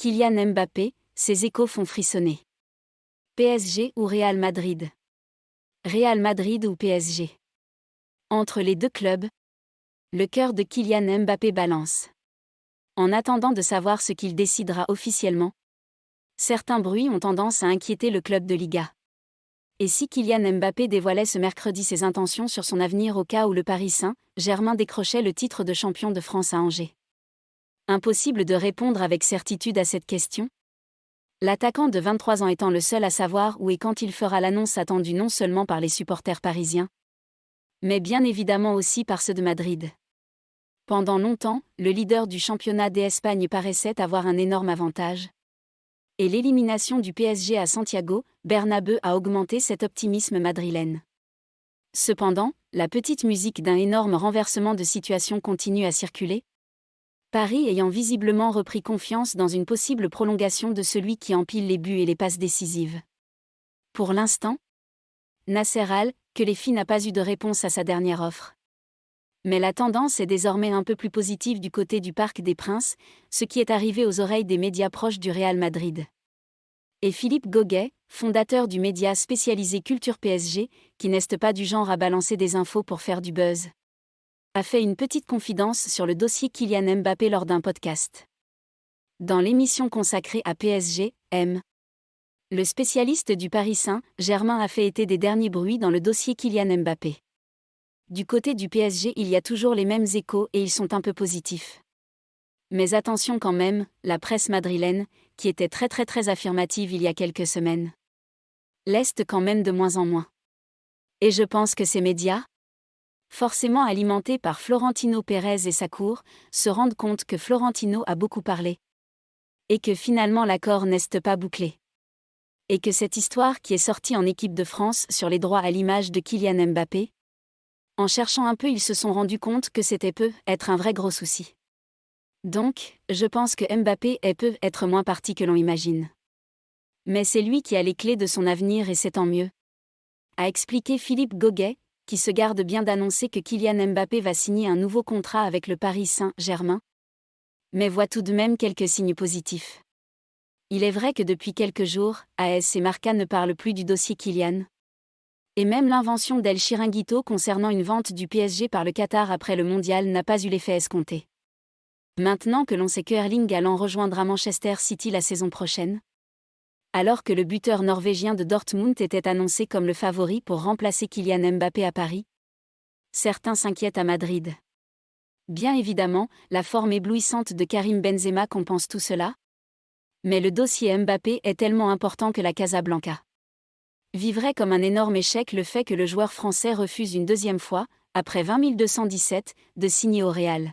Kylian Mbappé, ses échos font frissonner. PSG ou Real Madrid? Real Madrid ou PSG? Entre les deux clubs, le cœur de Kylian Mbappé balance. En attendant de savoir ce qu'il décidera officiellement, certains bruits ont tendance à inquiéter le club de Liga. Et si Kylian Mbappé dévoilait ce mercredi ses intentions sur son avenir au cas où le Paris Saint-Germain décrochait le titre de champion de France à Angers? Impossible de répondre avec certitude à cette question. L'attaquant de 23 ans étant le seul à savoir où et quand il fera l'annonce attendue non seulement par les supporters parisiens, mais bien évidemment aussi par ceux de Madrid. Pendant longtemps, le leader du championnat d'Espagne paraissait avoir un énorme avantage. Et l'élimination du PSG à Santiago Bernabéu a augmenté cet optimisme madrilène. Cependant, la petite musique d'un énorme renversement de situation continue à circuler, Paris ayant visiblement repris confiance dans une possible prolongation de celui qui empile les buts et les passes décisives. Pour l'instant, Nasser Al-Khelaifi n'a pas eu de réponse à sa dernière offre. Mais la tendance est désormais un peu plus positive du côté du Parc des Princes, ce qui est arrivé aux oreilles des médias proches du Real Madrid. Et Philippe Goguet, fondateur du média spécialisé Culture PSG, qui n'est pas du genre à balancer des infos pour faire du buzz, a fait une petite confidence sur le dossier Kylian Mbappé lors d'un podcast. Dans l'émission consacrée à PSG, le spécialiste du Paris Saint-Germain a fait état des derniers bruits dans le dossier Kylian Mbappé. Du côté du PSG, il y a toujours les mêmes échos et ils sont un peu positifs. Mais attention quand même, la presse madrilène, qui était très affirmative il y a quelques semaines, l'est quand même de moins en moins. Et je pense que ces médias, forcément alimentés par Florentino Pérez et sa cour, se rendent compte que Florentino a beaucoup parlé. Et que finalement l'accord n'est pas bouclé. Et que cette histoire qui est sortie en équipe de France sur les droits à l'image de Kylian Mbappé, en cherchant un peu ils se sont rendus compte que c'était peut-être un vrai gros souci. Donc, je pense que Mbappé peut être moins parti que l'on imagine. Mais c'est lui qui a les clés de son avenir et c'est tant mieux, a expliqué Philippe Goguet, qui se garde bien d'annoncer que Kylian Mbappé va signer un nouveau contrat avec le Paris Saint-Germain, mais voit tout de même quelques signes positifs. Il est vrai que depuis quelques jours, AS et Marca ne parlent plus du dossier Kylian. Et même l'invention d'El Chiringuito concernant une vente du PSG par le Qatar après le mondial n'a pas eu l'effet escompté. Maintenant que l'on sait que Erling Haaland rejoindra Manchester City la saison prochaine, alors que le buteur norvégien de Dortmund était annoncé comme le favori pour remplacer Kylian Mbappé à Paris, certains s'inquiètent à Madrid. Bien évidemment, la forme éblouissante de Karim Benzema compense tout cela, mais le dossier Mbappé est tellement important que la Casablanca vivrait comme un énorme échec le fait que le joueur français refuse une deuxième fois, après 20 217, de signer au Real.